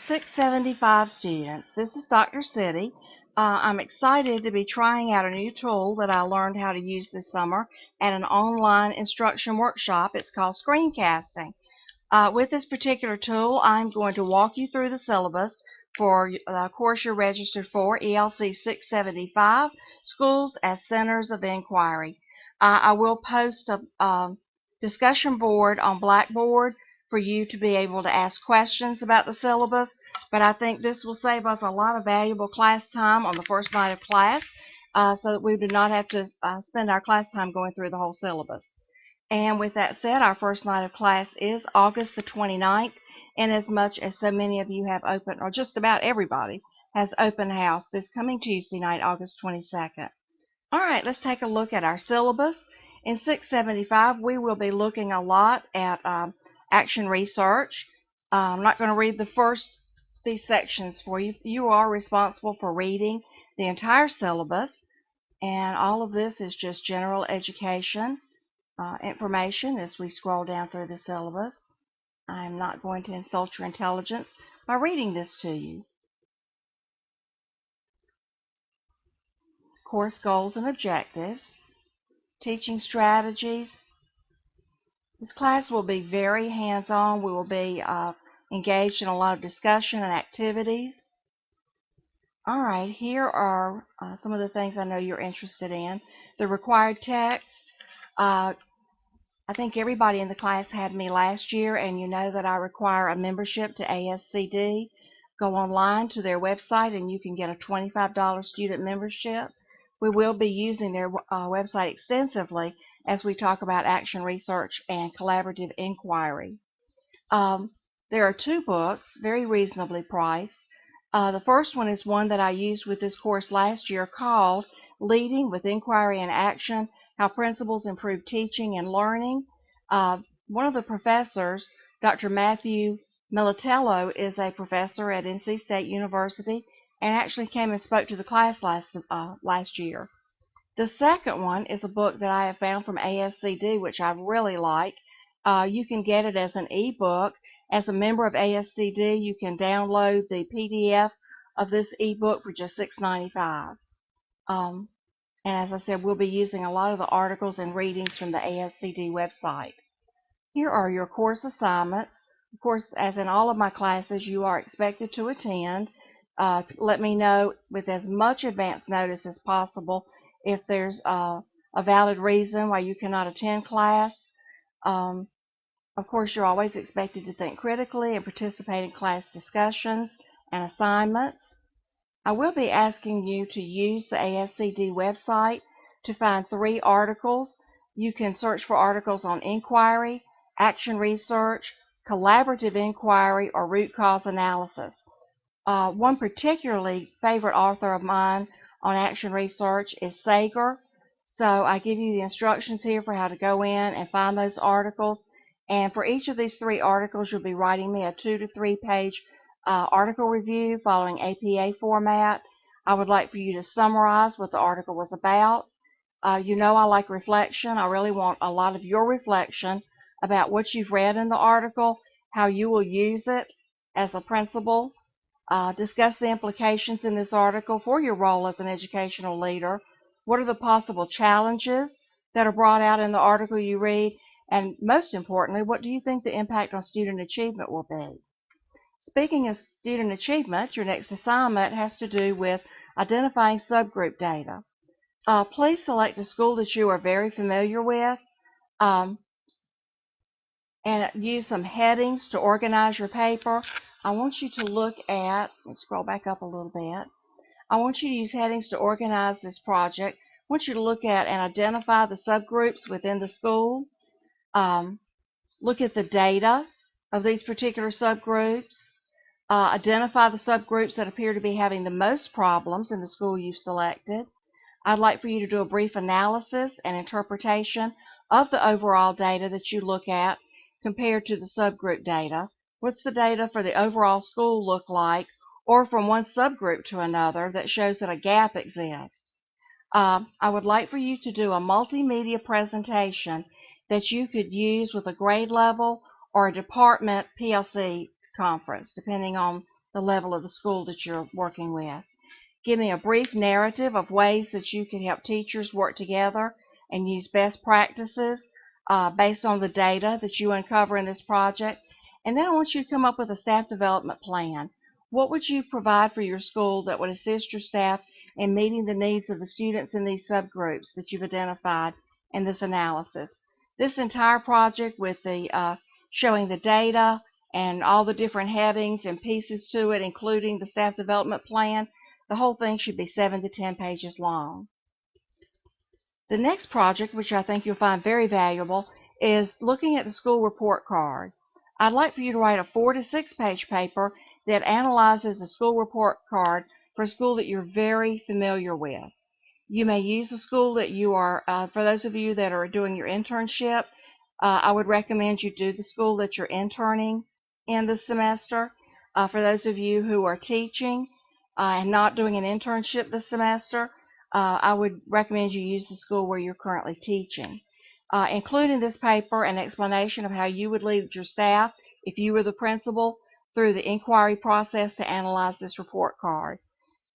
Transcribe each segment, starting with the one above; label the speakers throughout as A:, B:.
A: ELC675 students. This is Dr. City. I'm excited to be trying out a new tool that I learned how to use this summer at an online instruction workshop. It's called screencasting. With this particular tool, I'm going to walk you through the syllabus for the course you're registered for, ELC675, Schools as Centers of Inquiry. I will post a discussion board on Blackboard for you to be able to ask questions about the syllabus, but I think this will save us a lot of valuable class time on the first night of class so that we do not have to spend our class time going through the whole syllabus. And with that said, our first night of class is August the 29th, and as much as so many of you have open, or just about everybody has open house this coming Tuesday night, August 22nd. All right, let's take a look at our syllabus. In 675, we will be looking a lot at action research. I'm not going to read these sections for you. You are responsible for reading the entire syllabus, and all of this is just general education information as we scroll down through the syllabus. I am not going to insult your intelligence by reading this to you. Course goals and objectives, teaching strategies. This class will be very hands-on. We will be engaged in a lot of discussion and activities. All right, here are some of the things I know you're interested in. The required text. I think everybody in the class had me last year, and you know that I require a membership to ASCD. Go online to their website and you can get a $25 student membership. We will be using their website extensively as we talk about action research and collaborative inquiry. There are two books, very reasonably priced. The first one is one that I used with this course last year called Leading with Inquiry and Action, How Principals Improve Teaching and Learning. One of the professors, Dr. Matthew Militello, is a professor at NC State University and actually came and spoke to the class last year. The second one is a book that I have found from ASCD, which I really like. You can get it as an ebook. As a member of ASCD, you can download the PDF of this ebook for just $6.95. And as I said, we'll be using a lot of the articles and readings from the ASCD website. Here are your course assignments. Of course, as in all of my classes, you are expected to attend. Let me know with as much advance notice as possible if there's a valid reason why you cannot attend class. Of course, you're always expected to think critically and participate in class discussions and assignments. I will be asking you to use the ASCD website to find 3 articles. You can search for articles on inquiry, action research, collaborative inquiry, or root cause analysis. One particularly favorite author of mine on action research is Sager. So I give you the instructions here for how to go in and find those articles. And for each of these 3 articles, you'll be writing me a 2 to 3 page article review following APA format. I would like for you to summarize what the article was about. You know I like reflection. I really want a lot of your reflection about what you've read in the article, how you will use it as a principal. Discuss the implications in this article for your role as an educational leader. What are the possible challenges that are brought out in the article you read? And most importantly, what do you think the impact on student achievement will be? Speaking of student achievement, your next assignment has to do with identifying subgroup data. Please select a school that you are very familiar with and use some headings to organize your paper. I want you to look at, let's scroll back up a little bit. I want you to use headings to organize this project. I want you to look at and identify the subgroups within the school. Look at the data of these particular subgroups. Identify the subgroups that appear to be having the most problems in the school you've selected. I'd like for you to do a brief analysis and interpretation of the overall data that you look at compared to the subgroup data. What's the data for the overall school look like, or from one subgroup to another that shows that a gap exists? I would like for you to do a multimedia presentation that you could use with a grade level or a department PLC conference, depending on the level of the school that you're working with. Give me a brief narrative of ways that you can help teachers work together and use best practices based on the data that you uncover in this project. And then I want you to come up with a staff development plan. What would you provide for your school that would assist your staff in meeting the needs of the students in these subgroups that you've identified in this analysis? This entire project with the showing the data and all the different headings and pieces to it, including the staff development plan, the whole thing should be 7 to 10 pages long. The next project, which I think you'll find very valuable, is looking at the school report card. I'd like for you to write a 4 to 6 page paper that analyzes a school report card for a school that you're very familiar with. You may use the school that you are, for those of you that are doing your internship, I would recommend you do the school that you're interning in this semester. For those of you who are teaching and not doing an internship this semester, I would recommend you use the school where you're currently teaching. Include in this paper an explanation of how you would lead your staff, if you were the principal, through the inquiry process to analyze this report card.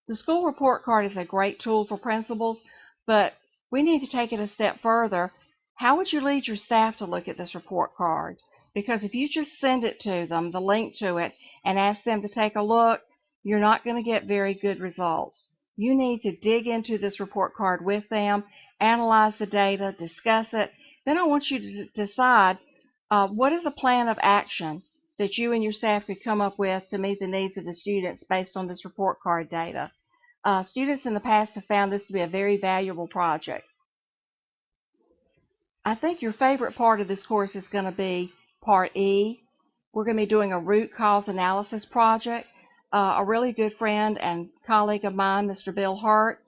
A: The school report card is a great tool for principals, but we need to take it a step further. How would you lead your staff to look at this report card? Because if you just send it to them, the link to it, and ask them to take a look, you're not going to get very good results. You need to dig into this report card with them, analyze the data, discuss it. Then I want you to decide what is a plan of action that you and your staff could come up with to meet the needs of the students based on this report card data. Students in the past have found this to be a very valuable project. I think your favorite part of this course is going to be Part E. We're going to be doing a root cause analysis project. A really good friend and colleague of mine, Mr. Bill Hart,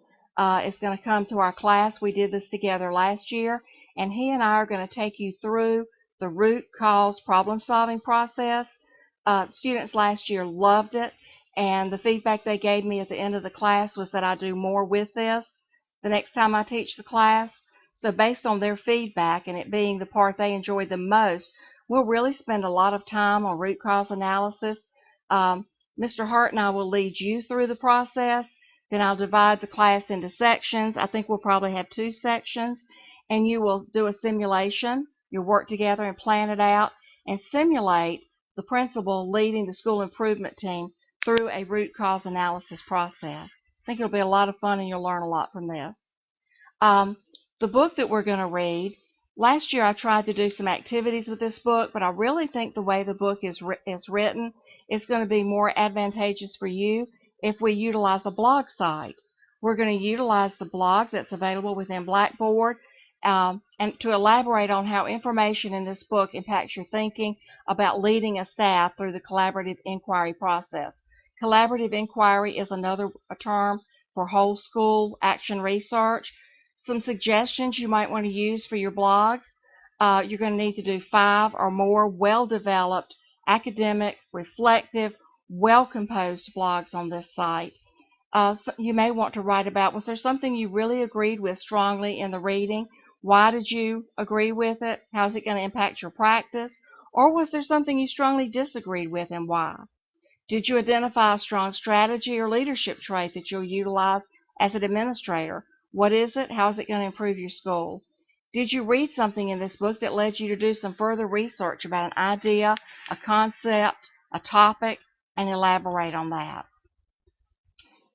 A: is going to come to our class. We did this together last year, and he and I are going to take you through the root cause problem-solving process. Students last year loved it, and the feedback they gave me at the end of the class was that I do more with this the next time I teach the class. So based on their feedback and it being the part they enjoyed the most, we'll really spend a lot of time on root cause analysis. Mr. Hart and I will lead you through the process. Then I'll divide the class into sections. I think we'll probably have 2 sections, and you will do a simulation. You'll work together and plan it out and simulate the principal leading the school improvement team through a root cause analysis process. I think it'll be a lot of fun and you'll learn a lot from this. The book that we're going to read, last year I tried to do some activities with this book, but I really think the way the book is written is going to be more advantageous for you if we utilize a blog site. We're going to utilize the blog that's available within Blackboard and to elaborate on how information in this book impacts your thinking about leading a staff through the collaborative inquiry process. Collaborative inquiry is another term for whole school action research. Some suggestions you might want to use for your blogs. You're going to need to do 5 or more well-developed, academic, reflective, well-composed blogs on this site. So you may want to write about, was there something you really agreed with strongly in the reading? Why did you agree with it? How is it going to impact your practice? Or was there something you strongly disagreed with and why? Did you identify a strong strategy or leadership trait that you'll utilize as an administrator? What is it? How is it going to improve your school? Did you read something in this book that led you to do some further research about an idea, a concept, a topic, and elaborate on that?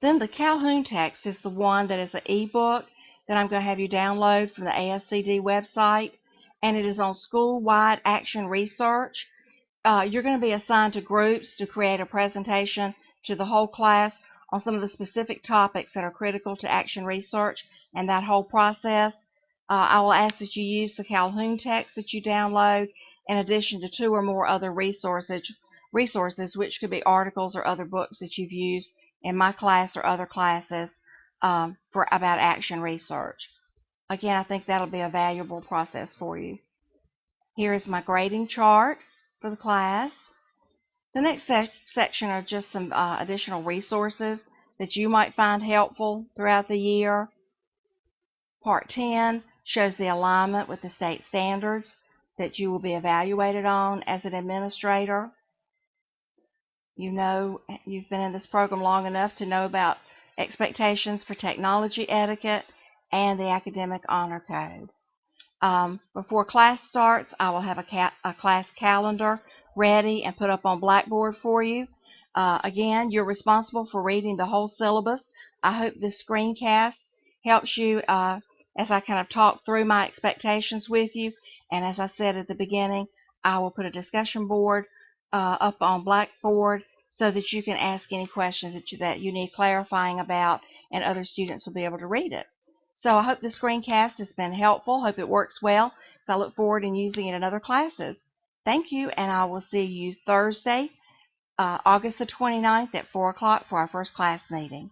A: Then the Calhoun text is the one that is an ebook that I'm going to have you download from the ASCD website, and it is on school-wide action research. You're going to be assigned to groups to create a presentation to the whole class on some of the specific topics that are critical to action research and that whole process. I will ask that you use the Calhoun text that you download in addition to 2 or more other resources, which could be articles or other books that you've used in my class or other classes about action research. Again, I think that'll be a valuable process for you. Here is my grading chart for the class. The next section are just some additional resources that you might find helpful throughout the year. Part 10 shows the alignment with the state standards that you will be evaluated on as an administrator. You know, you've been in this program long enough to know about expectations for technology etiquette and the academic honor code. Before class starts, I will have a class calendar ready and put up on Blackboard for you. Again, you're responsible for reading the whole syllabus. I hope this screencast helps you as I kind of talk through my expectations with you. And as I said at the beginning, I will put a discussion board up on Blackboard so that you can ask any questions that you need clarifying about, and other students will be able to read it. So I hope the screencast has been helpful. Hope it works well. So I look forward to using it in other classes. Thank you, and I will see you Thursday, August the 29th at 4 o'clock for our first class meeting.